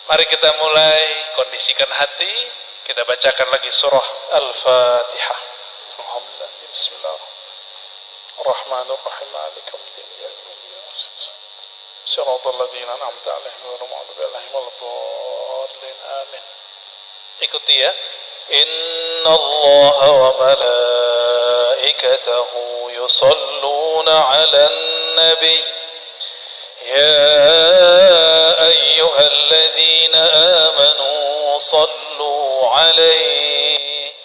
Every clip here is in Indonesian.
Mari kita mulai, kondisikan hati. Kita bacakan lagi surah Al-Fatihah. Bismillahirrahmanirrahim. Shiratal ladzina an'amta 'alaihim ghairil maghdubi 'alaihim waladdallin. Amin. Ikuti ya. Innallaha wa malaikatahu yusalluna 'alan nabiy. يا أيها الذين آمنوا صلوا عليه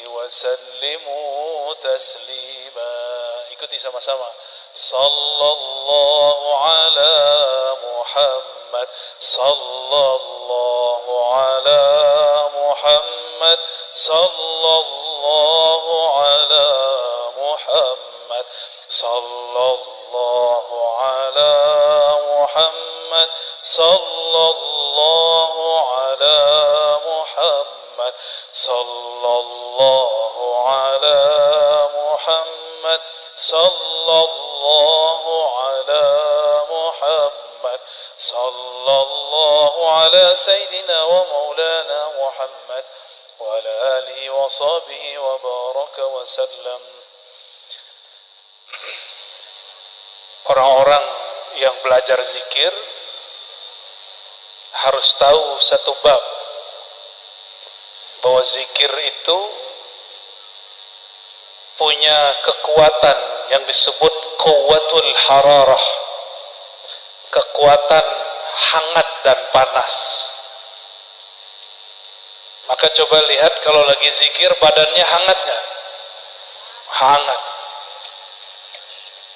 وسلموا تسليما. Ikuti sama-sama. Sallallahu ala Muhammad, sallallahu ala Muhammad, sallallahu ala Muhammad, sallallahu ala Muhammad, sallallahu ala Muhammad, sallallahu ala Muhammad, sallallahu ala Muhammad, sallallahu ala Sayyidina wa Maulana Muhammad wa ala alihi wa sahbihi wa baraka wa sallam. Orang-orang yang belajar zikir harus tahu satu bab, bahwa zikir itu punya kekuatan yang disebut quwwatul hararah, kekuatan hangat dan panas. Maka coba lihat kalau lagi zikir badannya hangat nggak? Hangat.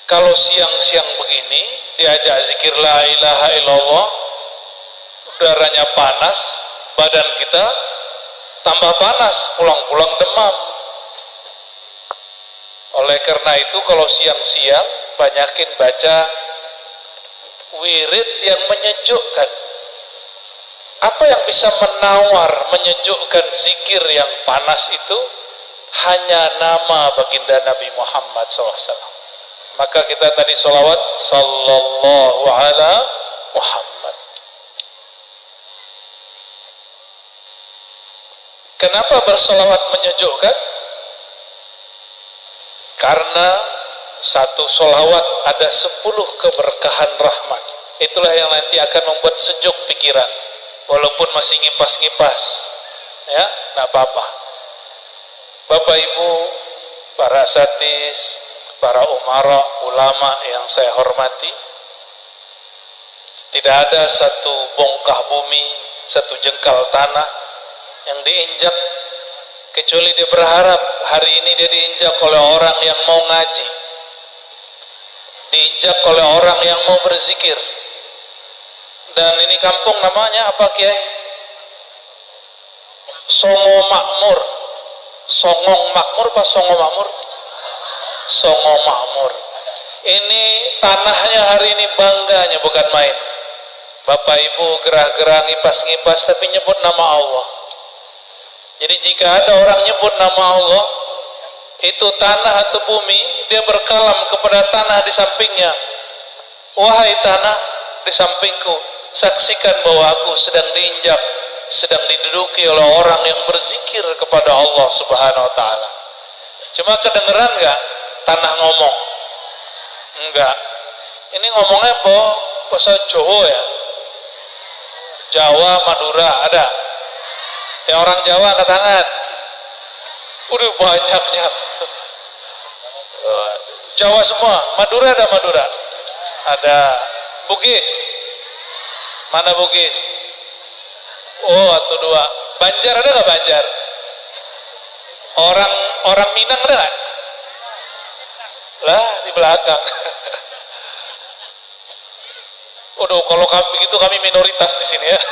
Kalau siang-siang begini diajak zikir la ilaha illallah, udaranya panas, badan kita tambah panas, pulang-pulang demam. Oleh karena itu kalau siang-siang banyakin baca wirid yang menyejukkan. Apa yang bisa menawar, menyejukkan zikir yang panas itu? Hanya nama baginda Nabi Muhammad SAW. Maka kita tadi sholawat sallallahu ala Muhammad. Kenapa bersolawat menyejukkan? Karena satu solawat ada 10 keberkahan rahmat. Itulah yang nanti akan membuat sejuk pikiran, walaupun masih ngipas-ngipas, ya, nggak apa-apa. Bapak Ibu, para asatidz, para umara, ulama yang saya hormati, tidak ada satu bongkah bumi, satu jengkal tanah yang diinjak kecuali dia berharap hari ini dia diinjak oleh orang yang mau ngaji, diinjak oleh orang yang mau berzikir. Dan ini kampung namanya apa, Kiai? Songo Makmur. Songong Makmur apa Songo Makmur? Songo Makmur. Ini tanahnya hari ini bangganya bukan main. Bapak Ibu gerah-gerah ngipas-ngipas tapi nyebut nama Allah. Jadi jika ada orang nyebut nama Allah, itu tanah atau bumi, dia berkalam kepada tanah di sampingnya. Wahai tanah di sampingku, saksikan bahwa aku sedang diinjak, sedang diduduki oleh orang yang berzikir kepada Allah Subhanahu wa ta'ala. Cuma kedengeran nggak tanah ngomong? Enggak. Ini ngomongnya bahasa Jawa ya? Jawa, Madura, ada? Ya orang Jawa angkat tangan. Udah banyaknya. Jawa semua. Madura ada Madura? Ada. Bugis? Mana Bugis? Oh, atau dua. Banjar ada nggak Banjar? Orang Minang ada nggak? Lah di belakang. Waduh, kalau kami begitu kami minoritas di sini ya.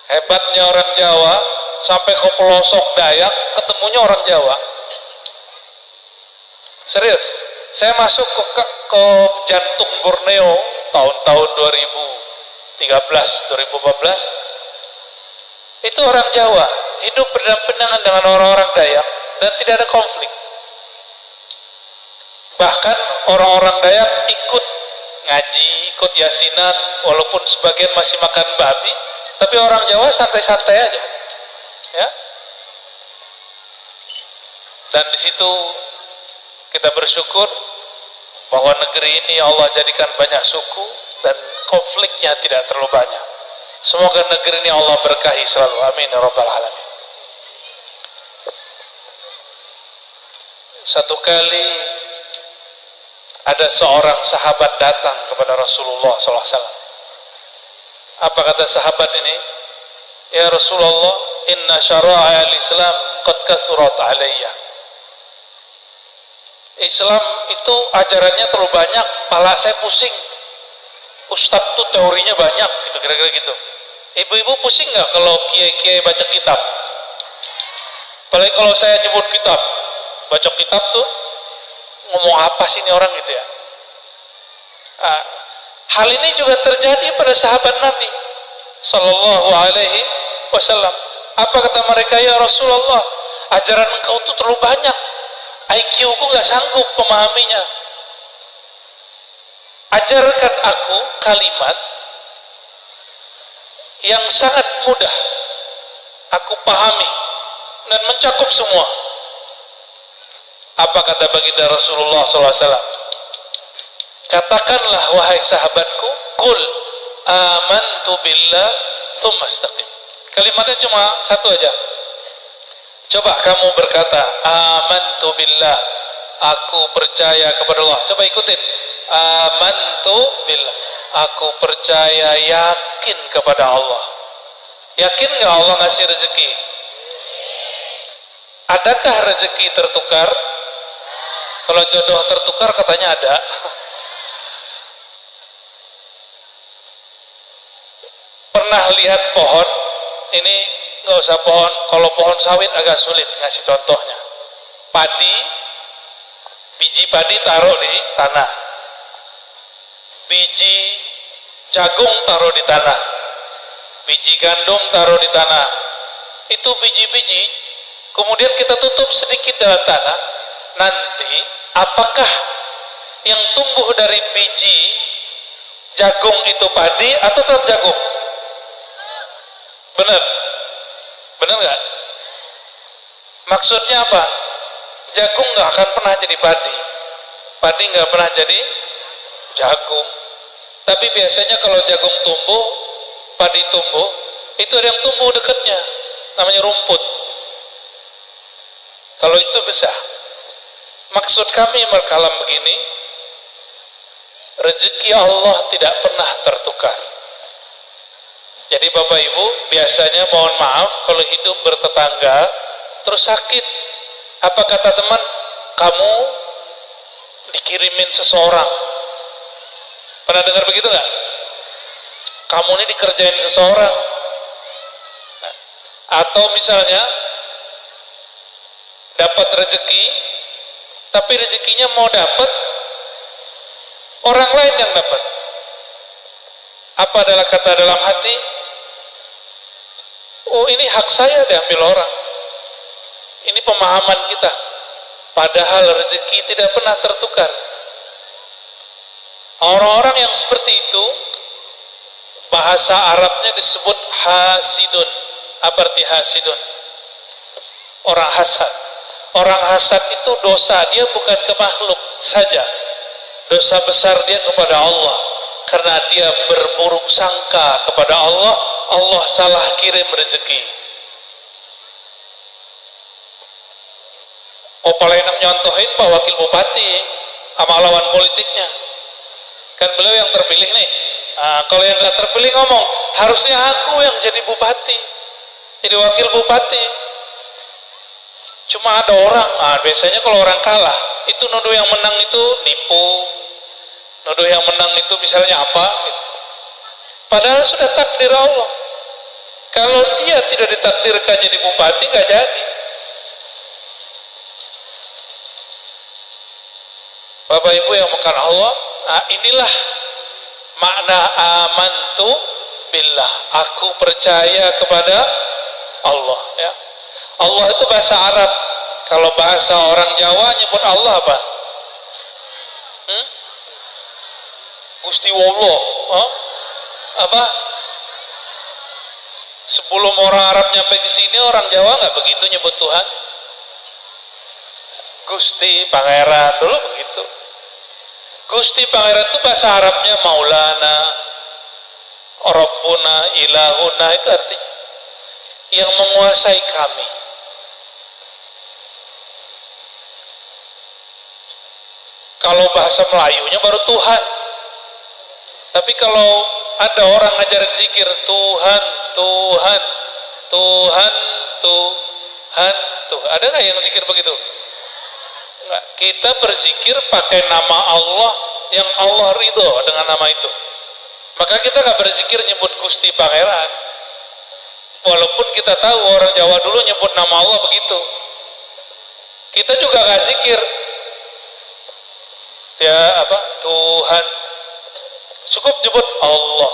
Hebatnya orang Jawa, sampai ke pelosok Dayak ketemunya orang Jawa. Serius, saya masuk ke jantung Borneo tahun-tahun 2013, 2014. Itu orang Jawa hidup berdampingan dengan orang-orang Dayak dan tidak ada konflik. Bahkan orang-orang Dayak ikut ngaji, ikut yasinan, walaupun sebagian masih makan babi, tapi orang Jawa santai-santai aja, ya. Dan di situ kita bersyukur bahwa negeri ini Allah jadikan banyak suku dan konfliknya tidak terlalu banyak. Semoga negeri ini Allah berkahi selalu. Amin ya rabbal alamin. Satu kali ada seorang sahabat datang kepada Rasulullah SAW. Apa kata sahabat ini? Ya Rasulullah, inna syara'a al-Islam qad kathurat alayya. Islam itu ajarannya terlalu banyak, kepala saya pusing. Ustadz tuh teorinya banyak, gitu, kira-kira gitu. Ibu-ibu pusing nggak kalau kiai-kiai baca kitab? Apalagi kalau saya nyebut kitab, baca kitab tuh ngomong apa sih ini orang gitu ya. Hal ini juga terjadi pada sahabat Nabi Sallallahu Alaihi Wasallam. Apa kata mereka? Ya Rasulullah, ajaran engkau tuh terlalu banyak, IQ ku nggak sanggup memahaminya. Ajarkan aku kalimat yang sangat mudah aku pahami dan mencakup semua. Apa kata baginda Rasulullah SAW? Katakanlah wahai sahabatku, qul amantu billah tsumma istaqim. Kalimatnya cuma satu aja. Coba kamu berkata amantu billah, aku percaya kepada Allah. Coba ikutin. Amantu billah, aku percaya, yakin kepada Allah. Yakin nggak Allah ngasih rezeki? Adakah rezeki tertukar? Kalau jodoh tertukar katanya ada. Pernah lihat pohon? Ini nggak usah pohon. Kalau pohon sawit agak sulit ngasih contohnya. Padi, biji padi taruh di tanah. Biji jagung taruh di tanah. Biji gandum taruh di tanah. Itu biji-biji. Kemudian kita tutup sedikit dalam tanah. Nanti apakah yang tumbuh dari biji jagung itu padi atau tetap jagung? Benar? Benar nggak? Maksudnya apa? Jagung nggak akan pernah jadi padi, padi nggak pernah jadi jagung. Tapi biasanya kalau jagung tumbuh, padi tumbuh, itu ada yang tumbuh dekatnya, namanya rumput. Kalau itu bisa. Maksud kami berkalam begini, rezeki Allah tidak pernah tertukar. Jadi Bapak Ibu, biasanya mohon maaf kalau hidup bertetangga terus sakit, apa kata teman? Kamu dikirimin seseorang. Pernah dengar begitu nggak? Kamu ini dikerjain seseorang. Atau misalnya dapat rezeki, tapi rezekinya mau dapat orang lain yang dapat. Apa adalah kata dalam hati? Oh, ini hak saya diambil orang. Ini pemahaman kita. Padahal rezeki tidak pernah tertukar. Orang-orang yang seperti itu, bahasa Arabnya disebut hasidun. Apa arti hasidun? Orang hasad. Orang hasad itu dosa dia bukan ke makhluk saja. Dosa besar dia kepada Allah. Karena dia berburuk sangka kepada Allah, Allah salah kirim rezeki. Oh, paling enak nyontohin Pak Wakil Bupati sama lawan politiknya. Kan beliau yang terpilih nih. Kalau yang gak terpilih ngomong, harusnya aku yang jadi bupati, jadi wakil bupati. Cuma ada orang, biasanya kalau orang kalah, itu nuduh yang menang itu nipu, nuduh yang menang itu misalnya apa gitu. Padahal sudah takdir Allah. Kalau dia tidak ditakdirkan jadi bupati, nggak jadi. Bapak Ibu yang makan Allah, inilah makna amantu billah. Aku percaya kepada Allah. Ya. Allah itu bahasa Arab. Kalau bahasa orang Jawa nyebut Allah apa? Gusti Wallah. Apa? Sebelum orang Arab nyampe ke sini, orang Jawa nggak begitu nyebut Tuhan. Gusti Pangeran dulu begitu. Gusti Pangeran itu bahasa Arabnya Maulana, Rabbuna, Ilahuna, itu artinya yang menguasai kami. Kalau bahasa Melayunya baru Tuhan. Tapi kalau ada orang ngajarin zikir Tuhan, Tuhan, Tuhan, Tuhan, Tuhan, ada nggak yang zikir begitu? Enggak. Kita berzikir pakai nama Allah yang Allah ridho dengan nama itu. Maka kita nggak berzikir nyebut Gusti Pangeran. Walaupun kita tahu orang Jawa dulu nyebut nama Allah begitu. Kita juga nggak zikir. Ya apa? Tuhan. Cukup nyebut Allah.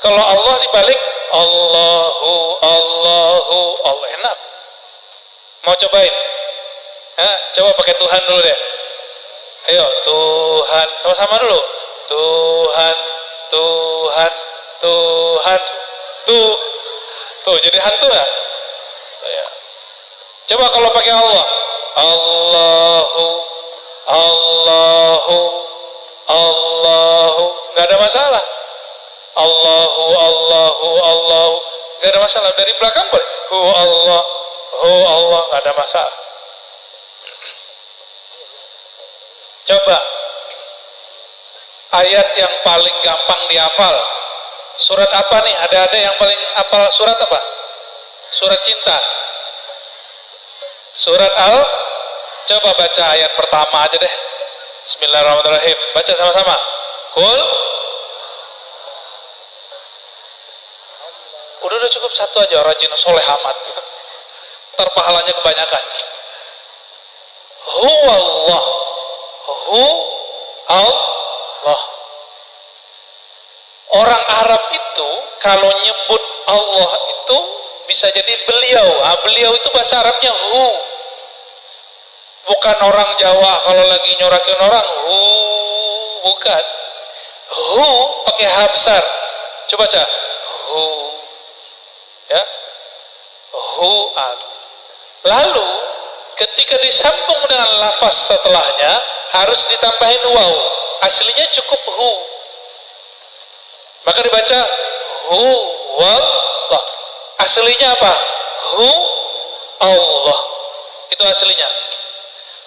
Kalau Allah dibalik Allahu, Allahu, Allah, enak. Mau cobain? Coba pakai Tuhan dulu deh. Ayo, Tuhan, sama-sama dulu. Tuhan, Tuhan, Tuhan, tuh jadi hantu nggak? Ya. Coba kalau pakai Allah, Allahu, Allahu, Allahu, nggak ada masalah. Allahu, Allahu, Allahu, nggak ada masalah. Dari belakang boleh. Allah, Allah, nggak ada masalah. Coba ayat yang paling gampang dihafal. Surat apa nih? Ada yang paling hafal surat apa? Surat cinta. Surat Al. Coba baca ayat pertama aja deh. Bismillahirrahmanirrahim. Baca sama-sama. Kul. Udah cukup satu aja, rajin soleh amat. Ntar pahalanya kebanyakan. Huwallah. Hu Allah. Orang Arab itu kalau nyebut Allah itu bisa jadi beliau. Beliau itu bahasa Arabnya hu. Bukan orang Jawa kalau lagi nyorakin orang hu, bukan. Hu pakai ha besar. Coba baca hu. Ya. Hu al. Lalu ketika disambung dengan lafaz setelahnya harus ditambahin waw. Aslinya cukup hu. Maka dibaca hu wallah. Aslinya apa? Hu Allah. Itu aslinya.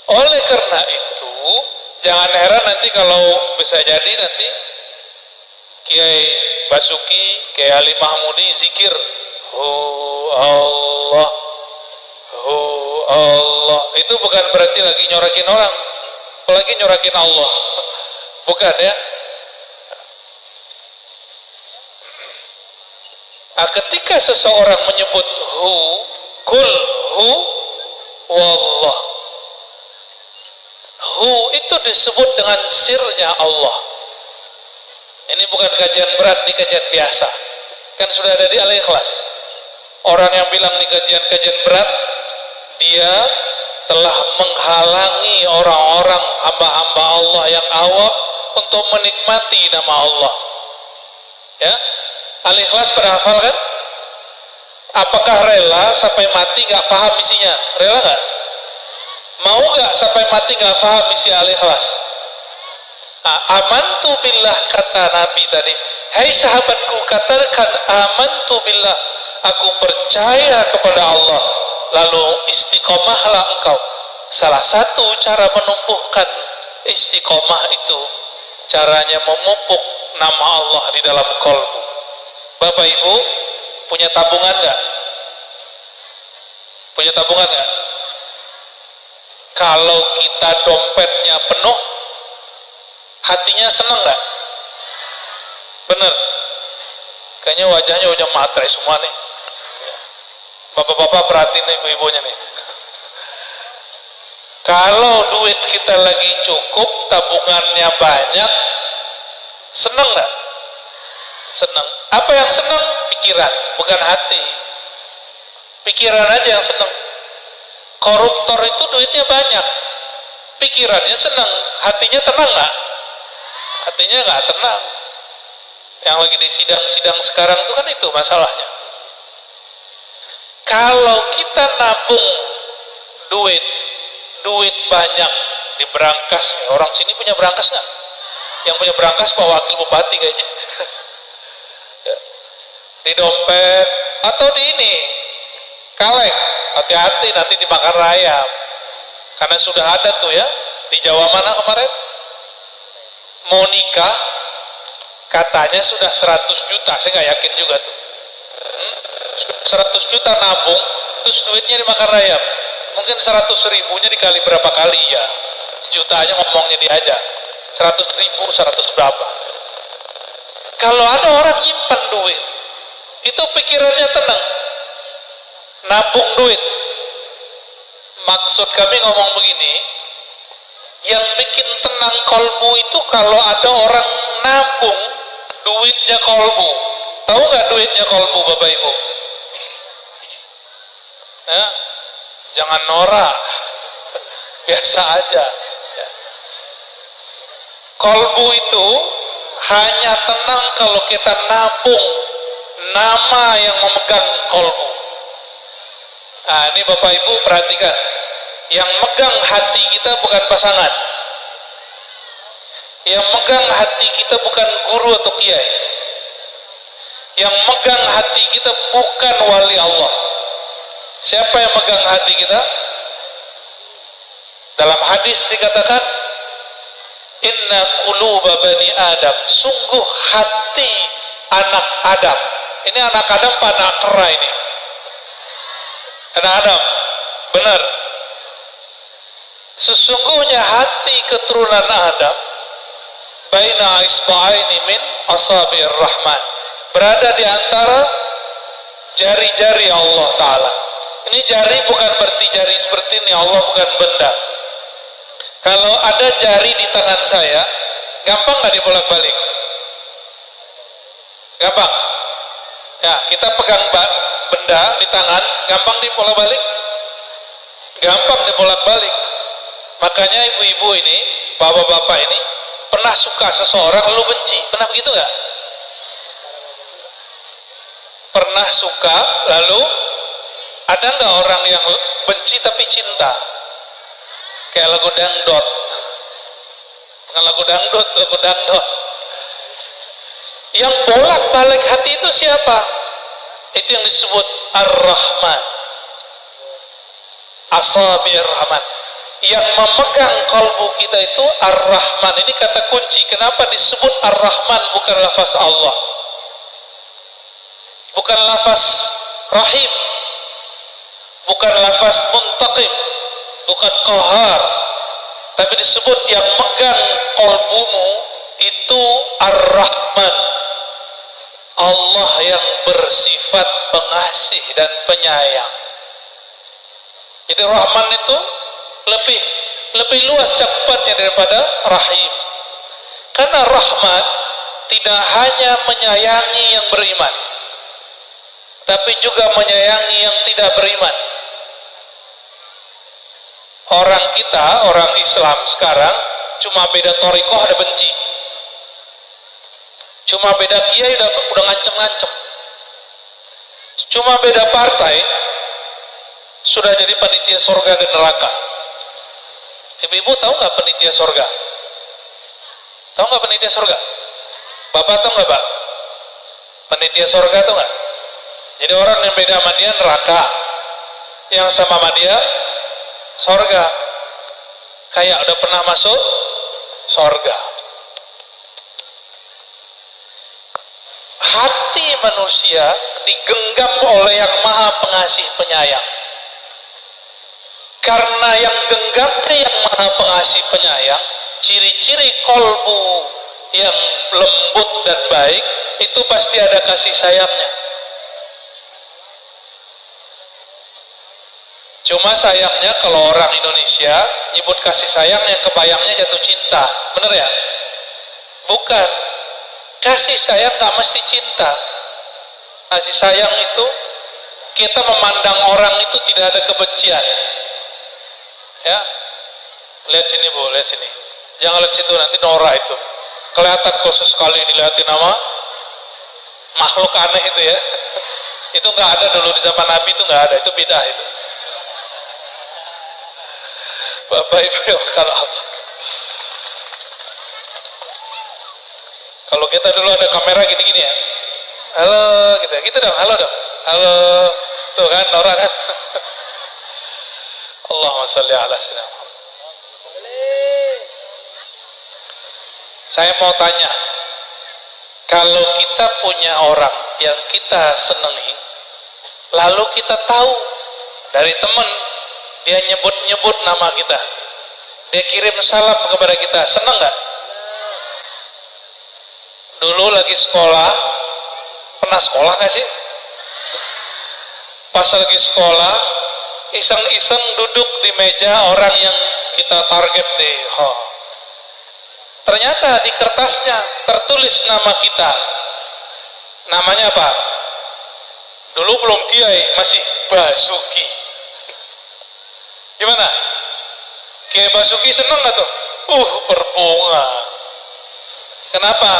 Oleh karena itu, jangan heran nanti kalau bisa jadi nanti Kiai Basuki, Kiai Ali Mahmudi zikir hu Allah, hu Allah. Itu bukan berarti lagi nyorakin orang, apalagi nyorakin Allah. Bukan ya. Ketika seseorang menyebut hu, kul hu wallah. Hu itu disebut dengan sirnya Allah. Ini bukan kajian berat, ini kajian biasa. Kan sudah ada di Al-Ikhlas. Orang yang bilang di kajian berat, dia telah menghalangi orang-orang hamba-hamba Allah yang awam untuk menikmati nama Allah. Ya, Al-Ikhlas pada hafal kan? Apakah rela sampai mati nggak paham isinya? Rela nggak? Mau nggak sampai mati nggak paham isi Al-Ikhlas? Amantu billah, kata Nabi tadi. Hai sahabatku, katakan amantu billah. Aku percaya kepada Allah. Lalu istiqomahlah engkau. Salah satu cara menumbuhkan istiqomah itu caranya memupuk nama Allah di dalam kolbu. Bapak Ibu punya tabungan nggak? Punya tabungan nggak? Kalau kita dompetnya penuh, hatinya seneng nggak? Bener? Kayaknya wajahnya udah matre semua nih. Bapak-bapak perhatiin nih, ibu-ibunya nih. Kalau duit kita lagi cukup, tabungannya banyak, seneng nggak? Seneng. Apa yang seneng? Pikiran, bukan hati. Pikiran aja yang seneng. Koruptor itu duitnya banyak, pikirannya seneng, hatinya tenang nggak? hatinya nggak tenang. Yang lagi di sidang-sidang sekarang itu kan itu masalahnya. Kalau kita nabung duit banyak di berangkas, orang sini punya berangkas nggak? Yang punya berangkas Pak Wakil Bupati kayaknya. Di dompet atau di ini kaleng, hati-hati nanti dimakan rayap. Karena sudah ada tuh ya di Jawa mana kemarin mau nikah, katanya sudah 100 juta, saya nggak yakin juga tuh. 100 juta nabung, terus duitnya dimakan rayap. Mungkin 100 ribunya dikali berapa kali ya, jutanya ngomongnya dia aja. 100 ribu, 100 berapa. Kalau ada orang nyimpan duit, itu pikirannya tenang. Nabung duit. Maksud kami ngomong begini, yang bikin tenang kolbu itu kalau ada orang nabung duitnya kolbu. Tahu nggak duitnya kolbu Bapak Ibu? Ya, jangan norak, biasa aja. Ya. Kolbu itu hanya tenang kalau kita nabung nama yang memegang kolbu. Nah, ini Bapak Ibu perhatikan, yang megang hati kita bukan pasangan, yang megang hati kita bukan guru atau kiai, yang megang hati kita bukan wali Allah. Siapa yang megang hati kita? Dalam hadis dikatakan, inna quluba bani Adam, sungguh hati anak Adam. Ini anak Adam apa anak kera ini? Anak Adam, benar. Sesungguhnya hati keturunan Adam baina isba'aini min asabi'ir rahman, berada di antara jari-jari Allah Ta'ala. Ini jari bukan berarti jari seperti ini, Allah bukan benda. Kalau ada jari di tangan saya, gampang nggak dibolak-balik? Gampang. Ya, kita pegang benda di tangan, gampang dibolak-balik? Gampang dibolak-balik. Makanya ibu-ibu ini, bapak-bapak ini, pernah suka seseorang lalu benci. Pernah begitu nggak? Pernah suka lalu ada nggak orang yang benci tapi cinta? Kayak lagu dangdut. Bukan lagu dangdut, lagu dangdut. Yang bolak-balik hati itu siapa? Itu yang disebut Ar-Rahman. Asabi'ir Rahman. Yang memegang kalbu kita itu Ar-Rahman. Ini kata kunci. Kenapa disebut Ar-Rahman bukan lafaz Allah? Bukan lafaz Rahim. Bukan lafaz Muntaqim. Bukan Qahar. Tapi disebut yang megang kalbumu itu Ar-Rahman. Allah yang bersifat pengasih dan penyayang. Jadi Rahman itu lebih luas cakupannya daripada Rahim. Karena Rahman tidak hanya menyayangi yang beriman, tapi juga menyayangi yang tidak beriman. Orang kita, orang Islam sekarang cuma beda thariqah ada benci. Cuma beda kiai udah ngancem-ngancem. Cuma beda partai sudah jadi panitia surga dan neraka. Ibu-ibu tahu nggak panitia surga? Tahu nggak panitia surga? Bapak tahu nggak Pak? Panitia surga tahu nggak? Jadi orang yang beda sama dia neraka, yang sama dia surga. Kayak udah pernah masuk surga. Hati manusia digenggam oleh yang maha pengasih penyayang. Karena yang genggamnya yang maha pengasih penyayang, ciri-ciri kolbu yang lembut dan baik, itu pasti ada kasih sayangnya. Cuma sayangnya kalau orang Indonesia nyebut kasih sayang, yang kebayangnya jatuh cinta. Bener ya? Bukan. Kasih sayang gak mesti cinta. Kasih sayang itu kita memandang orang itu tidak ada kebencian. Ya, lihat sini Bu, lihat sini. Jangan lihat situ, nanti norak itu. kelihatan khusus sekali dilihatin nama makhluk aneh itu ya. Itu nggak ada dulu di zaman Nabi, itu nggak ada, itu bidah itu. Bapak Ibu kalau Allah. Kalau kita dulu ada kamera gini-gini ya. Halo gitu dong, halo dong. Halo. Tuh kan orang kan. Allahumma shalli ala sayyidina Muhammad. Saya mau tanya, kalau kita punya orang yang kita senangi, lalu kita tahu dari teman dia nyebut-nyebut nama kita, dia kirim salam kepada kita, senang nggak? Dulu lagi sekolah, pernah sekolah nggak sih? Pas lagi sekolah, iseng-iseng duduk di meja orang yang kita target deh. Ternyata di kertasnya tertulis nama kita. Namanya apa? Dulu belum Kiai, masih Basuki. Gimana? Kiai Basuki seneng gak tuh? Berbunga. Kenapa?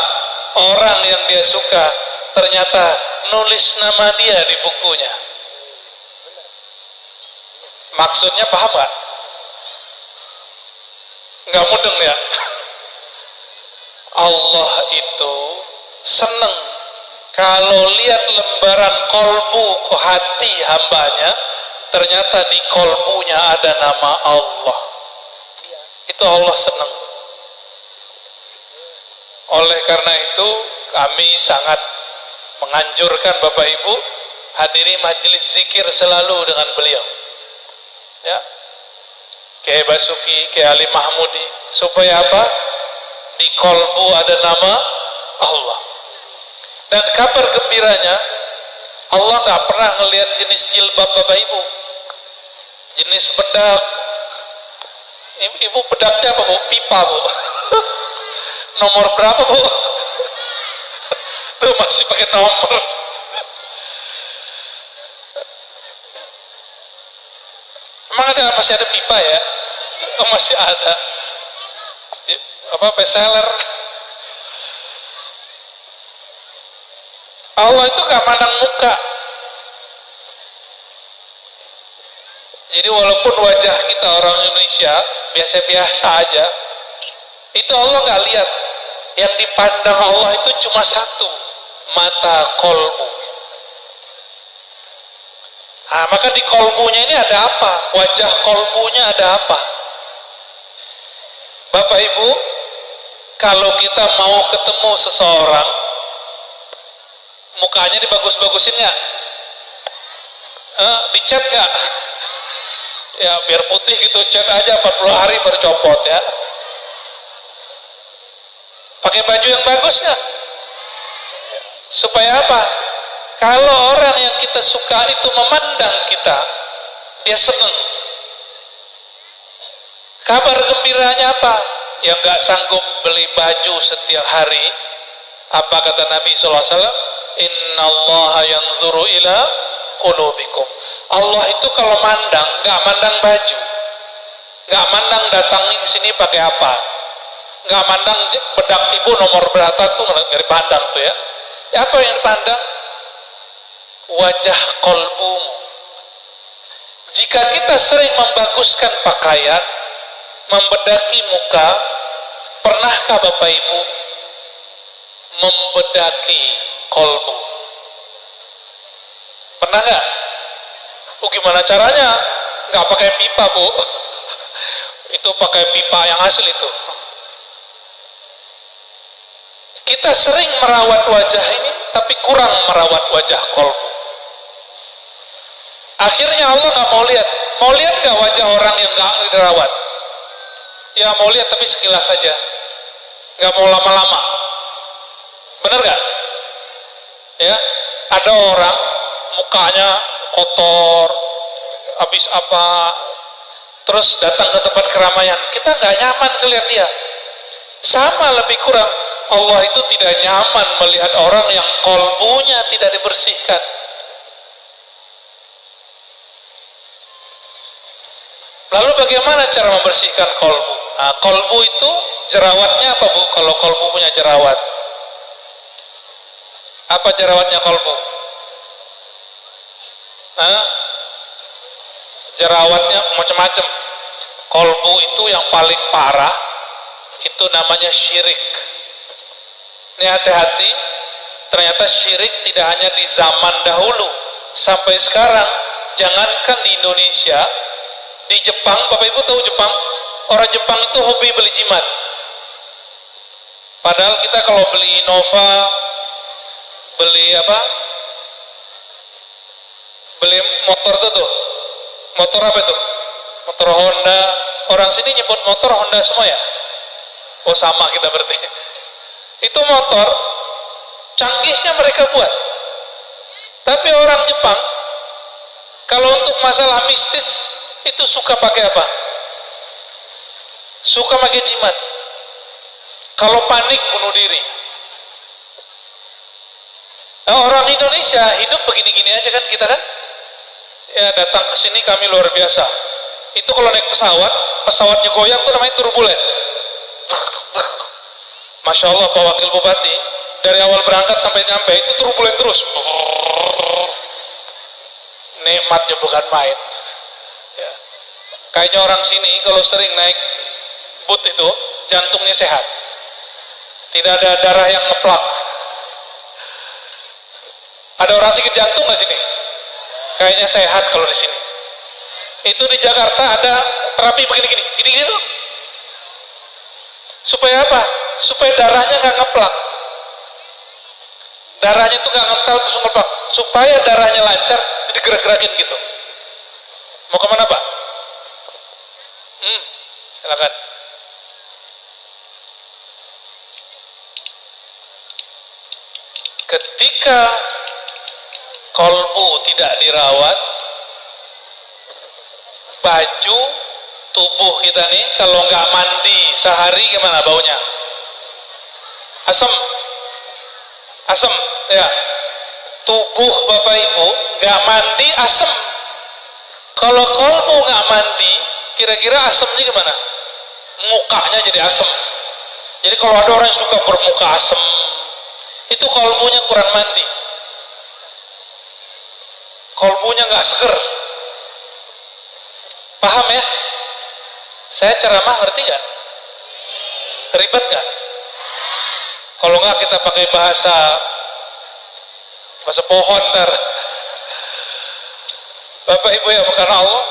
Orang yang dia suka ternyata nulis nama dia di bukunya. Maksudnya paham gak? Gak mudeng ya? Allah itu seneng kalau lihat lembaran kolbu ke hati hambanya, ternyata di kolbunya ada nama Allah. Itu Allah seneng. Oleh karena itu kami sangat menganjurkan Bapak Ibu hadiri majelis zikir selalu dengan beliau, ya, Kiai Basuki, Kiai Ali Mahmudi, supaya apa? Di kolbu ada nama Allah. Dan kabar gembiranya, Allah nggak pernah ngelihat jenis jilbab Bapak Ibu, jenis bedak. Ibu bedaknya apa Bu? Pipa Bu. Nomor berapa Bu? Tuh masih pakai nomor. Emang masih ada pipa ya? Oh masih ada. Apa bestseller? Allah itu gak mandang muka. Jadi walaupun wajah kita orang Indonesia biasa-biasa aja, itu Allah gak lihat. Yang dipandang Allah itu cuma satu, mata kolbu. Nah, maka di kolbunya ini ada apa? Wajah kolbunya ada apa? Bapak Ibu, kalau kita mau ketemu seseorang, mukanya dibagus-bagusin nggak? Dicat nggak? Ya biar putih gitu, cat aja 40 hari baru copot ya. Pakai baju yang bagus nggak? Supaya apa? Kalau orang yang kita suka itu memandang kita, dia seneng. Kabar gembiranya apa? Yang gak sanggup beli baju setiap hari, apa kata Nabi SAW? Innallaha yanzuru ila qulubikum. Allah itu kalau mandang, gak mandang baju, gak mandang datangnya ke sini pakai apa, gak mandang bedak ibu nomor berapa tuh gak dipandang tuh ya. Ya apa yang dipandang? Wajah kolbumu. Jika kita sering membaguskan pakaian, membedaki muka, pernahkah Bapak Ibu membedaki kolbu? Pernah nggak? Gimana caranya? Nggak pakai pipa Bu. Itu pakai pipa yang asli itu. Kita sering merawat wajah ini, tapi kurang merawat wajah kolbu. Akhirnya Allah nggak mau lihat. Mau lihat nggak wajah orang yang nggak dirawat? Ya mau lihat tapi sekilas saja, nggak mau lama-lama. Bener nggak? Ya, ada orang mukanya kotor, habis apa, terus datang ke tempat keramaian, kita nggak nyaman ngelihat dia. Sama lebih kurang, Allah itu tidak nyaman melihat orang yang kolbunya tidak dibersihkan. Lalu bagaimana cara membersihkan kolbu? Nah, kolbu itu jerawatnya apa Bu? Kalau kolbu punya jerawat, apa jerawatnya kolbu? Hah? Jerawatnya macam-macam. Kolbu itu yang paling parah, itu namanya syirik. Ini hati-hati, ternyata syirik tidak hanya di zaman dahulu, sampai sekarang. Jangankan di Indonesia, di Jepang, Bapak Ibu tahu Jepang? Orang Jepang itu hobi beli jimat. Padahal kita kalau beli Innova, beli apa? Beli motor tuh. Motor apa itu? Motor Honda. Orang sini nyebut motor Honda semua ya? Oh sama kita berarti. Itu motor, canggihnya mereka buat. Tapi orang Jepang, kalau untuk masalah mistis, itu suka pakai apa? Suka pakai jimat. Kalau panik bunuh diri. Nah, orang Indonesia hidup begini-gini aja kan kita kan? Ya datang ke sini kami luar biasa. Itu kalau naik pesawat, pesawatnya goyang tuh namanya turbulen. Masya Allah Pak Wakil Bupati, dari awal berangkat sampai nyampe itu turbulen terus. Nikmatnya bukan main. Ya. Kayaknya orang sini kalau sering naik but itu jantungnya sehat, tidak ada darah yang ngeplak. Ada orang sakit jantung nggak sini? Kayaknya sehat kalau di sini. Itu di Jakarta ada terapi begini-gini, gini-gini tuh. Supaya apa? Supaya darahnya nggak ngeplak. Darahnya tuh nggak ngental terus ngeplak. Supaya darahnya lancar, digerak-gerakin gitu. Mau kemana Pak? Silakan. Ketika kolbu tidak dirawat, baju tubuh kita nih kalau nggak mandi sehari gimana baunya? Asam, asam ya. Tubuh Bapak Ibu nggak mandi asam. Kalau kolbu nggak mandi, kira-kira asamnya gimana? Mukanya jadi asam. Jadi kalau ada orang yang suka bermuka asam, itu kolbunya kurang mandi. Kolbunya nggak seger. Paham ya? Saya ceramah ngerti nggak? Ribet nggak? Kalau nggak kita pakai bahasa pohon ntar. Bapak Ibu ya bukan Allah.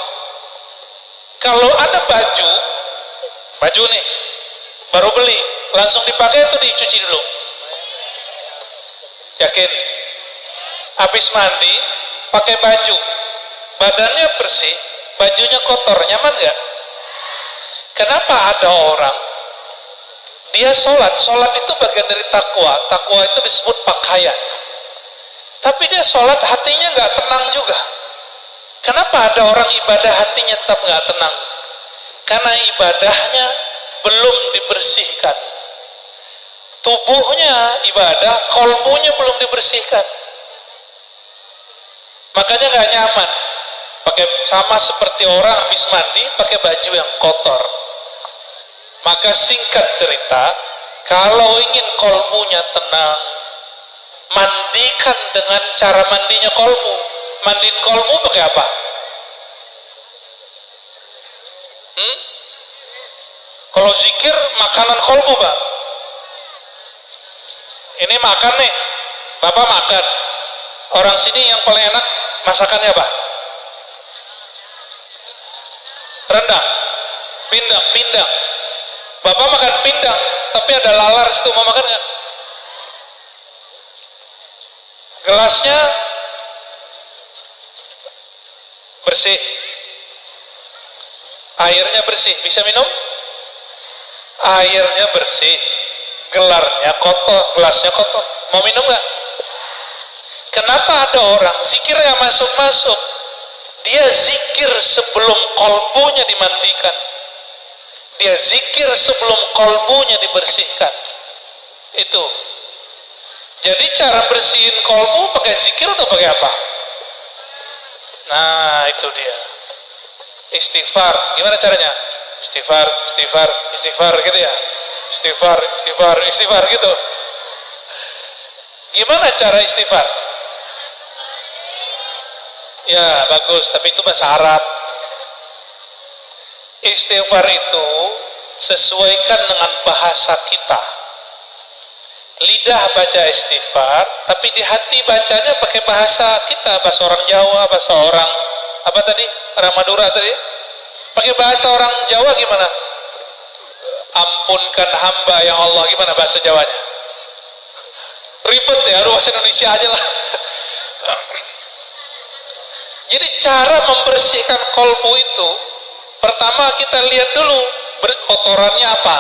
Kalau ada baju nih, baru beli, langsung dipakai atau dicuci dulu? Yakin? Habis mandi, pakai baju, badannya bersih, bajunya kotor, nyaman nggak? Kenapa ada orang dia sholat itu bagian dari takwa itu disebut pakaian, tapi dia sholat hatinya nggak tenang juga. Kenapa ada orang ibadah hatinya tetap nggak tenang? Karena ibadahnya belum dibersihkan. Tubuhnya ibadah, kolbunya belum dibersihkan. Makanya nggak nyaman. Pakai sama seperti orang habis mandi pakai baju yang kotor. Maka singkat cerita, kalau ingin kolbunya tenang, mandikan dengan cara mandinya kolbu. Mandiin kolbu pakai apa? Kalau zikir makanan kolbu Pak. Ini makan nih, Bapak makan. Orang sini yang paling enak masakannya apa? Rendang, pindang. Bapak makan pindang, tapi ada lalar situ, mau makan nggak? Gelasnya bersih, airnya bersih, bisa minum? Airnya bersih, gelarnya kotor, gelasnya kotor, mau minum nggak? Kenapa ada orang zikir yang masuk-masuk? Dia zikir sebelum kolbunya dimandikan. Dia zikir sebelum kolbunya dibersihkan. Itu. Jadi cara bersihin kolbu pakai zikir atau pakai apa? Nah, itu dia. Istighfar, gimana caranya? Istighfar, istighfar, istighfar gitu ya. Istighfar, istighfar, istighfar gitu. Gimana cara istighfar? Ya, bagus, tapi itu bahasa Arab. Istighfar itu sesuaikan dengan bahasa kita. Lidah baca istighfar, tapi di hati bacanya pakai bahasa kita, bahasa orang Jawa, bahasa orang apa tadi? Orang Madura tadi. Pakai bahasa orang Jawa gimana? Ampunkan hamba ya Allah, gimana bahasa Jawanya? Ribet ya, harus bahasa Indonesia aja lah. Jadi cara membersihkan kolbu itu, pertama kita lihat dulu kotorannya apa.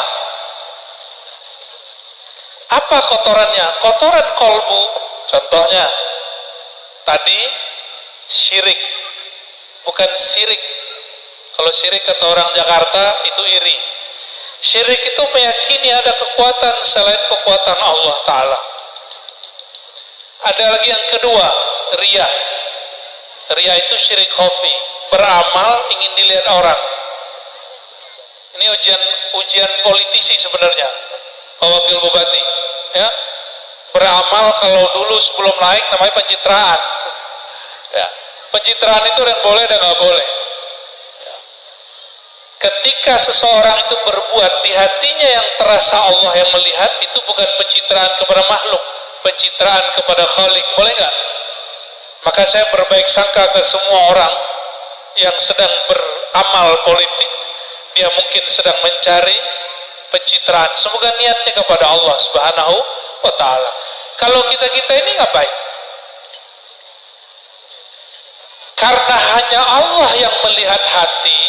Apa kotorannya? Kotoran kolbu, contohnya tadi syirik, bukan sirik. Kalau syirik kata orang Jakarta itu iri. Syirik itu meyakini ada kekuatan selain kekuatan Allah Ta'ala. Ada lagi yang kedua, riya. Riya itu syirik khafi, beramal ingin dilihat orang. Ini ujian politisi sebenarnya, Pak Wakil Bupati, ya. Beramal kalau dulu sebelum naik namanya pencitraan. Ya. Pencitraan itu yang boleh dan nggak boleh. Ya. Ketika seseorang itu berbuat di hatinya yang terasa Allah yang melihat, itu bukan pencitraan kepada makhluk, pencitraan kepada Khalik, boleh nggak? Maka saya berbaik sangka ke semua orang yang sedang beramal politik, dia mungkin sedang mencari pencitraan. Semoga niatnya kepada Allah Subhanahu wa Ta'ala. Kalau kita ini ngapain? Karena hanya Allah yang melihat hati,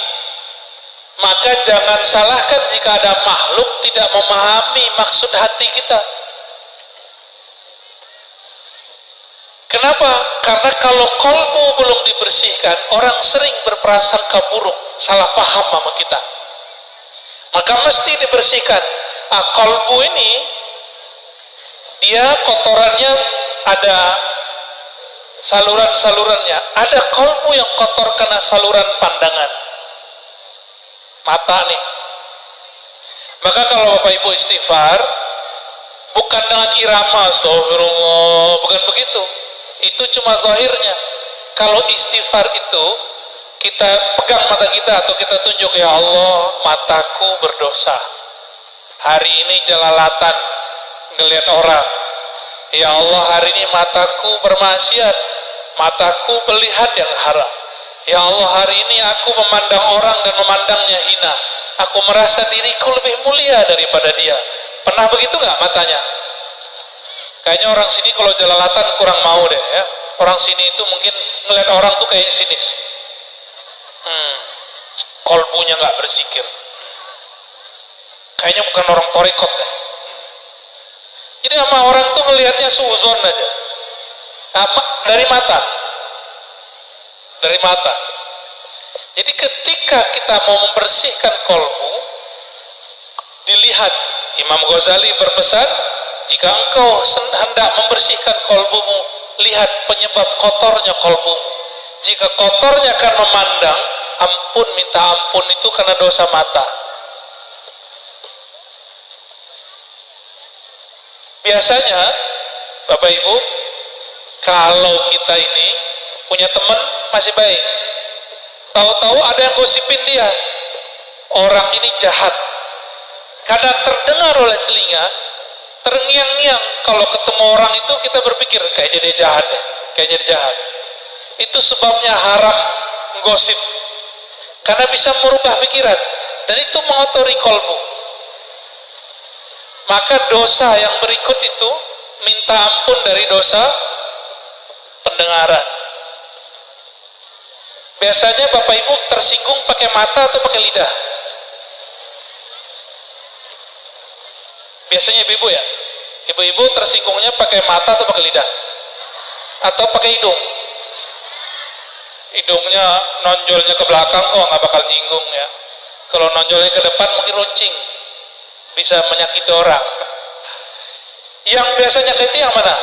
maka jangan salahkan jika ada makhluk tidak memahami maksud hati kita. Kenapa? Karena kalau kolbu belum dibersihkan, orang sering berprasangka buruk, salah paham sama kita. Maka mesti dibersihkan. Kolbu ini, dia kotorannya ada saluran-salurannya. Ada kolbu yang kotor karena saluran pandangan. Mata nih. Maka kalau Bapak Ibu istighfar, bukan dengan irama, astagfirullah, bukan begitu. Itu cuma zahirnya. Kalau istighfar itu kita pegang mata kita atau kita tunjuk, ya Allah, mataku berdosa. Hari ini jelalatan ngelihat orang. Ya Allah, hari ini mataku bermaksiat, mataku melihat yang haram. Ya Allah, hari ini aku memandang orang dan memandangnya hina. Aku merasa diriku lebih mulia daripada dia. Pernah begitu nggak matanya? Kayaknya orang sini kalau jelalatan kurang mau deh ya. Orang sini itu mungkin ngeliat orang tuh kayak sinis. Kolbunya nggak berzikir. Kayaknya bukan orang torekot deh. Jadi sama orang tuh ngelihatnya suuzon aja. Dari mata. Dari mata. Jadi ketika kita mau membersihkan kolbu, dilihat. Imam Ghazali berpesan, jika engkau hendak membersihkan kolbumu, lihat penyebab kotornya kolbumu. Jika kotornya karena memandang, ampun, minta ampun itu karena dosa mata. Biasanya, Bapak Ibu, kalau kita ini punya teman masih baik, tahu-tahu ada yang gosipin dia, orang ini jahat. Karena terdengar oleh telinga, terngiang-ngiang, kalau ketemu orang itu kita berpikir kayaknya dia jahat ya, kayaknya dia jahat. Itu sebabnya haram gosip, karena bisa merubah pikiran dan itu mengotori kolbu. Maka dosa yang berikut itu minta ampun dari dosa pendengaran. Biasanya Bapak Ibu tersinggung pakai mata atau pakai lidah? Biasanya ibu-ibu ya? Ibu-ibu tersinggungnya pakai mata atau pakai lidah? Atau pakai hidung? Hidungnya nonjolnya ke belakang, oh nggak bakal nyinggung ya. Kalau nonjolnya ke depan mungkin runcing, bisa menyakiti orang. Yang biasanya nyakiti yang mana?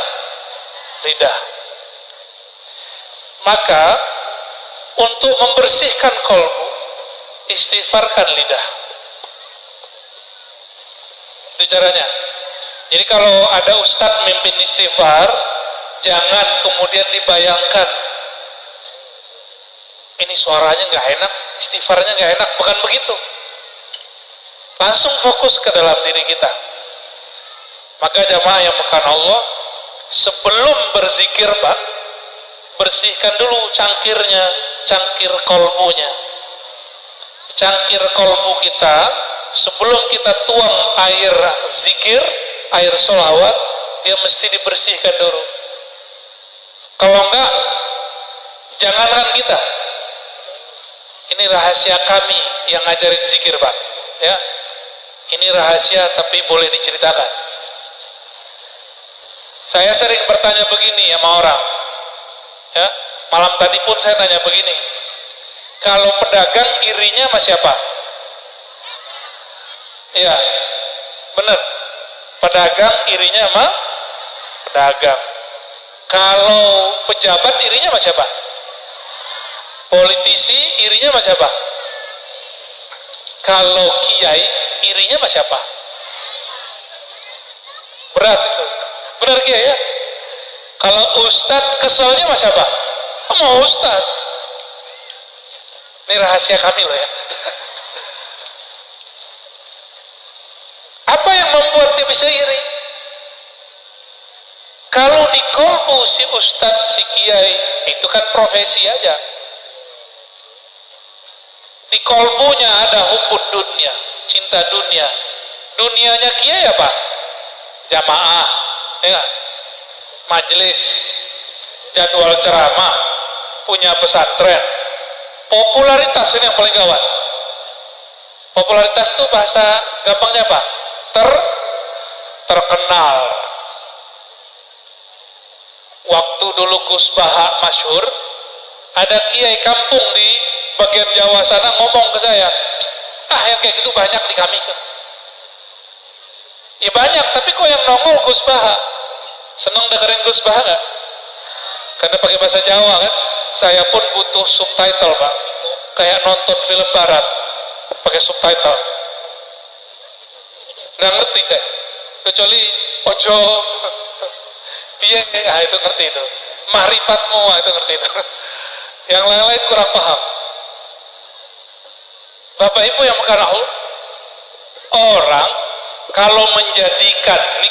Lidah. Maka untuk membersihkan kolbu, istighfarkan lidah. Itu caranya. Jadi kalau ada ustadz mimpin istighfar, jangan kemudian dibayangkan ini suaranya nggak enak, istighfarnya nggak enak, bukan begitu. Langsung fokus ke dalam diri kita. Maka jamaah yang bukan Allah, sebelum berzikir Pak, bersihkan dulu cangkirnya, cangkir kolbunya. Cangkir kolbu kita, sebelum kita tuang air zikir, air sholawat, dia mesti dibersihkan dulu. Kalau enggak, jangankan kita. Ini rahasia kami yang ngajarin zikir Pak. Ya, ini rahasia tapi boleh diceritakan. Saya sering bertanya begini sama orang. Ya, malam tadi pun saya nanya begini. Kalau pedagang irinya sama siapa? Iya, benar. Pedagang irinya sama pedagang. Kalau pejabat irinya sama siapa? Politisi irinya sama siapa? Kalau kiai irinya sama siapa? Berat itu. Benar kiai ya? Kalau ustadz keselnya sama siapa? Sama ustadz. Ini rahasia kami loh ya. Apa yang membuat dia bisa iri? Kalau di kolbu si ustadz, si kiai, itu kan profesi aja. Di kolbunya ada hubbud dunia, cinta dunia. Dunianya kiai apa? Jamaah, ya, majelis, jadwal ceramah, punya pesantren. Popularitas ini yang paling gawat. Popularitas itu bahasa gampangnya apa? Terkenal. Waktu dulu Gus Baha masyhur, ada kiai kampung di bagian Jawa sana ngomong ke saya, yang kayak gitu banyak di kami. Ya banyak, tapi kok yang nongol Gus Baha? Seneng dengerin Gus Baha gak? Karena pakai bahasa Jawa kan. Saya pun butuh subtitle Pak, kayak nonton film barat pakai subtitle. Nggak ngerti saya, kecuali ojo piye, itu ngerti itu. Mahripatmu, itu ngerti itu. Yang lain-lain kurang paham. Bapak Ibu yang bukan Allah, orang kalau menjadikan, ini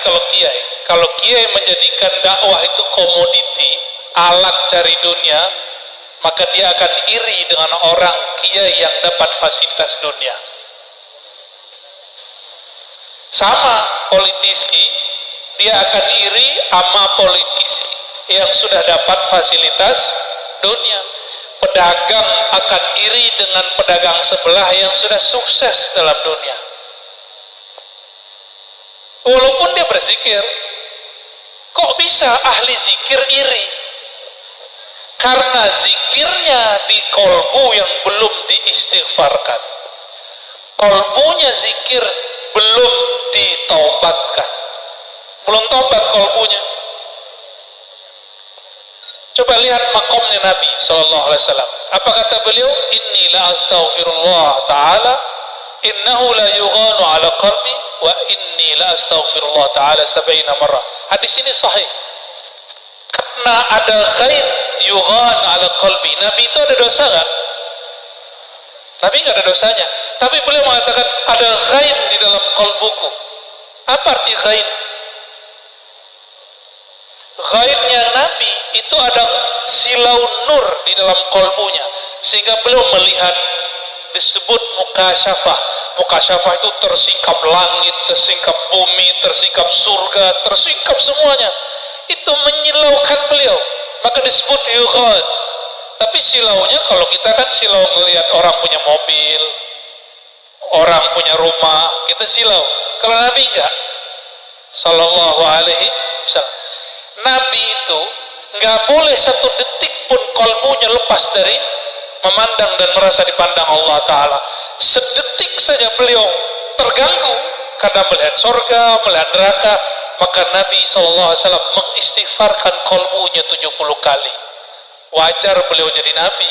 kalau kiai menjadikan dakwah itu komoditi, alat cari dunia, maka dia akan iri dengan orang kiai yang dapat fasilitas dunia. Sama politisi, dia akan iri sama politisi yang sudah dapat fasilitas dunia. Pedagang akan iri dengan pedagang sebelah yang sudah sukses dalam dunia. Walaupun dia berzikir, kok bisa ahli zikir iri? Karena zikirnya di kolbu yang belum diistighfarkan. Kolbunya zikir belum ditaubatkan. Belum taubat kolbunya. Coba lihat makomnya Nabi SAW. Apa kata beliau? Inni la astaghfirullah ta'ala innahu la yughanu ala qalbi wa inni la astaghfirullah ta'ala 70 marrah. Hadis ini sahih. Karena ada ghaib yughan ala qalbi. Nabi itu ada dosa gak? Nabi gak ada dosanya. Tapi beliau mengatakan ada ghaib di dalam qalbuku. Apa arti ghaib? Ghaibnya Nabi itu ada silau nur di dalam kolbunya, sehingga beliau melihat, disebut mukasyafah. Mukasyafah itu tersingkap langit, tersingkap bumi, tersingkap surga, tersingkap semuanya. Itu menyilaukan beliau, maka disebut yughan. Tapi silaunya, kalau kita kan silau melihat orang punya mobil, orang punya rumah, kita silau. Kalau Nabi enggak, sallallahu alaihi wasallam. Nabi itu nggak boleh satu detik pun kolbunya lepas dari memandang dan merasa dipandang Allah Ta'ala. Sedetik saja beliau terganggu karena melihat surga, melihat neraka, maka Nabi SAW mengistighfarkan kolbunya 70 kali. Wajar beliau jadi Nabi.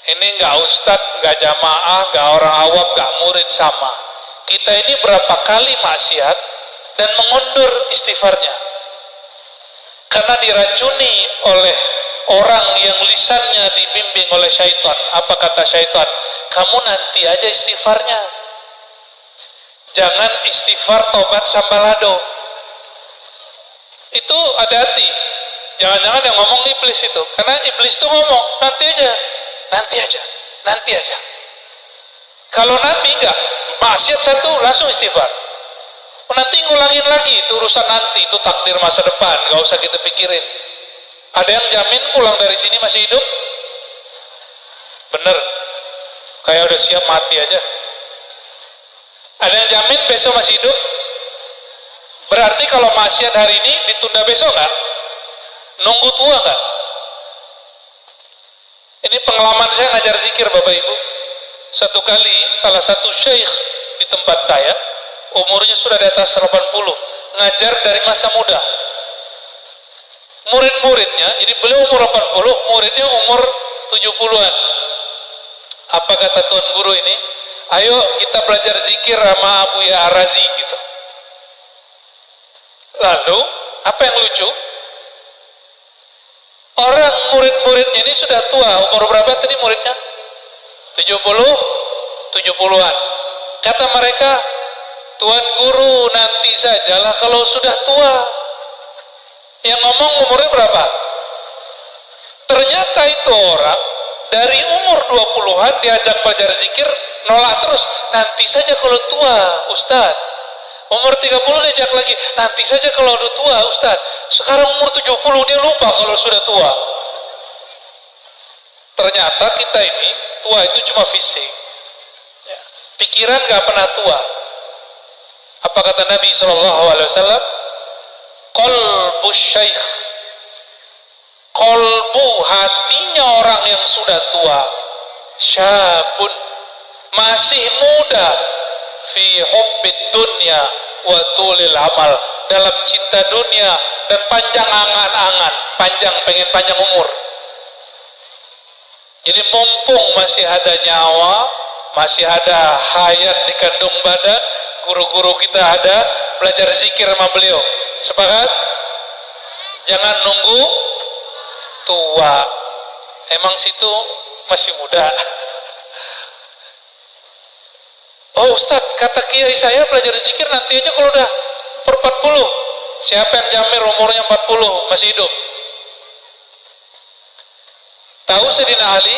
Ini nggak ustadz, nggak jamaah, nggak orang awam, nggak murid sama. Kita ini berapa kali maksiat dan mengundur istighfarnya. Karena diracuni oleh orang yang lisannya dibimbing oleh syaitan. Apa kata syaitan? Kamu nanti aja istighfarnya. Jangan istighfar tobat sambalado. Itu hati-hati. Jangan-jangan yang ngomong iblis itu. Karena iblis itu ngomong, nanti aja. Nanti aja. Kalau Nabi enggak, maksiat satu langsung istighfar. Nanti ngulangin lagi, itu urusan nanti, itu takdir masa depan, enggak usah kita pikirin. Ada yang jamin pulang dari sini masih hidup? Bener, kayak udah siap mati aja. Ada yang jamin besok masih hidup? Berarti kalau maksiat hari ini ditunda besok enggak? Nunggu tua enggak? Ini pengalaman saya ngajar zikir Bapak Ibu. Satu kali salah satu syekh di tempat saya, umurnya sudah di atas 80, ngajar dari masa muda. Murid-muridnya, jadi beliau umur 80, muridnya umur 70-an. Apa kata tuan guru ini? Ayo kita belajar zikir sama Abu Ya Ar-Razi gitu. Lalu, apa yang lucu? Orang murid-muridnya ini sudah tua, umur berapa tadi muridnya? 70-an. Kata mereka, Tuan Guru nanti sajalah kalau sudah tua. Yang ngomong umurnya berapa? Ternyata itu orang dari umur 20-an diajak belajar zikir, nolak terus. Nanti saja kalau tua, Ustadz. Umur 30 diajak lagi, nanti saja kalau udah tua, Ustadz. Sekarang umur 70 dia lupa kalau sudah tua. Ternyata kita ini tua itu cuma fisik, pikiran gak pernah tua. Apa kata Nabi SAW? Qalbu syaikh, qalbu hatinya orang yang sudah tua, syabun, masih muda, fi hubbid dunya wa tulil amal, dalam cinta dunia dan panjang angan-angan, pengen panjang umur. Jadi mumpung masih ada nyawa, masih ada hayat di kandung badan, guru-guru kita ada, belajar zikir sama beliau. Sepakat? Jangan nunggu tua. Emang situ masih muda. Oh Ustaz, kata kiai saya belajar zikir nanti aja kalau udah per 40. Siapa yang jamin umurnya 40 masih hidup? Tahu Sayyidina Ali?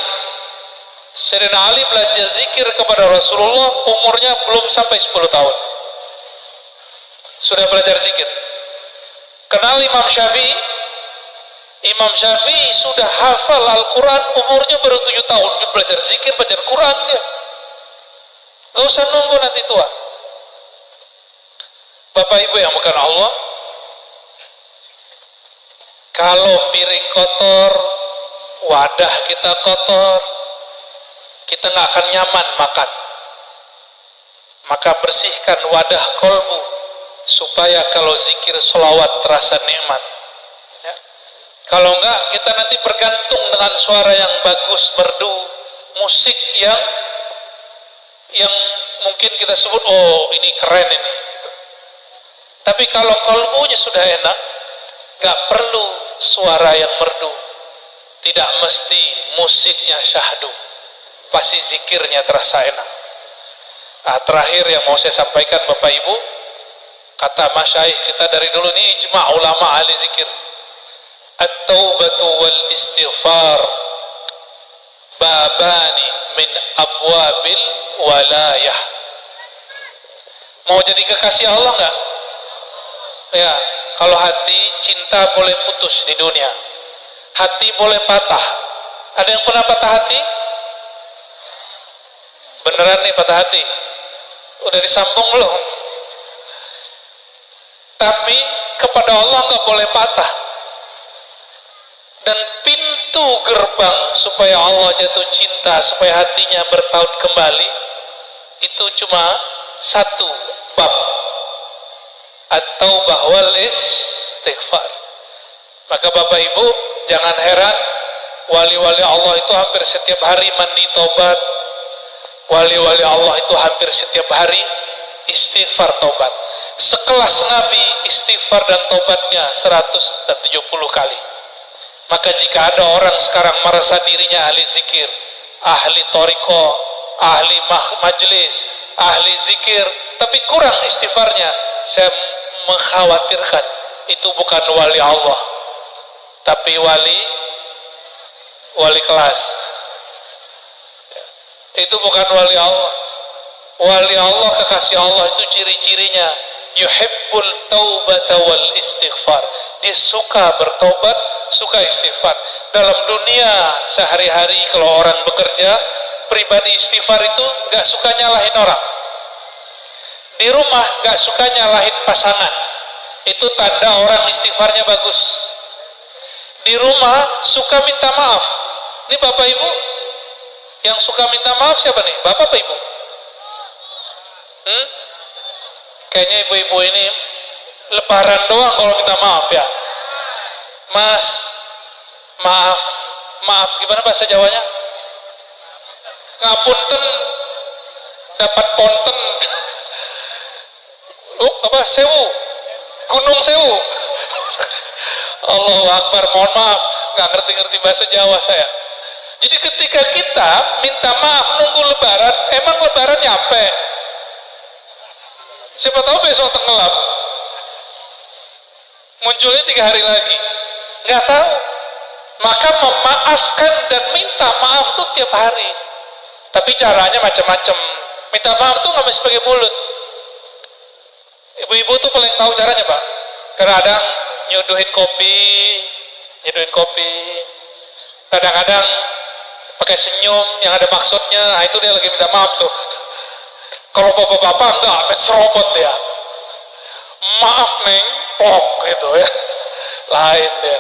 Sayyidina Ali belajar zikir kepada Rasulullah umurnya belum sampai 10 tahun. Sudah belajar zikir. Kenal Imam Syafi'i? Imam Syafi'i sudah hafal Al-Quran umurnya baru 7 tahun. Dia belajar zikir, belajar Quran dia. Gak usah nunggu nanti tua. Bapak Ibu yang bukan Allah, kalau piring kotor, wadah kita kotor, kita nggak akan nyaman makan. Maka bersihkan wadah kolbu supaya kalau zikir sholawat terasa nikmat. Ya. Kalau enggak, kita nanti bergantung dengan suara yang bagus, merdu, musik yang mungkin kita sebut, oh ini keren ini. Gitu. Tapi kalau kolbunya sudah enak, nggak perlu suara yang merdu. Tidak mesti musiknya syahdu, pasti zikirnya terasa enak. Nah, terakhir yang mau saya sampaikan Bapak Ibu, kata masyaikh kita dari dulu ini ijma' ulama ahli zikir, at-taubatu wal istighfar babani min abwabil walayah. Mau jadi kekasih Allah nggak? Ya, kalau hati cinta boleh putus di dunia, hati boleh patah. Ada yang pernah patah hati? Beneran nih patah hati? Udah disambung belum? Tapi kepada Allah nggak boleh patah. Dan pintu gerbang supaya Allah jatuh cinta, supaya hatinya bertaut kembali, itu cuma satu bab, at-taubah wal istighfar. Maka Bapak Ibu jangan heran Wali-wali Allah itu hampir setiap hari mandi taubat. Wali-wali Allah itu hampir setiap hari istighfar taubat. Sekelas Nabi istighfar dan taubatnya 170 kali. Maka jika ada orang sekarang merasa dirinya ahli zikir, ahli toriko, ahli majlis, ahli zikir, tapi kurang istighfarnya, saya mengkhawatirkan itu bukan wali Allah, tapi wali kelas. Itu bukan wali Allah. Wali Allah, kekasih Allah itu ciri-cirinya yuhibbul taubata wal istighfar. Dia suka bertaubat, suka istighfar. Dalam dunia sehari-hari kalau orang bekerja, pribadi istighfar itu gak suka nyalahin orang. Di rumah gak suka nyalahin pasangan. Itu tanda orang istighfarnya bagus. Di rumah suka minta maaf. Ini Bapak Ibu yang suka minta maaf siapa nih? Bapak apa Ibu? Kayaknya ibu-ibu ini lebaran doang kalau minta maaf ya. Mas, maaf gimana bahasa Jawanya? Ngapunten, dapat ponten. Sewu, gunung sewu. Allahu Akbar, mohon maaf, nggak ngerti bahasa Jawa saya. Jadi ketika kita minta maaf nunggu lebaran, emang lebaran nyampe? Siapa tahu besok tenggelam. Munculnya 3 hari lagi. Nggak tahu. Maka memaafkan dan minta maaf tuh tiap hari. Tapi caranya macam-macam. Minta maaf tuh nggak mesti pakai mulut. Ibu-ibu tuh paling tahu caranya, Pak. Kadang-kadang nyuduhin kopi. Kadang-kadang pakai senyum yang ada maksudnya. Nah, itu dia lagi minta maaf tuh. Kalau bapak-bapak enggak, main serobot ya. Maaf neng, plok gitu ya. Lain dia.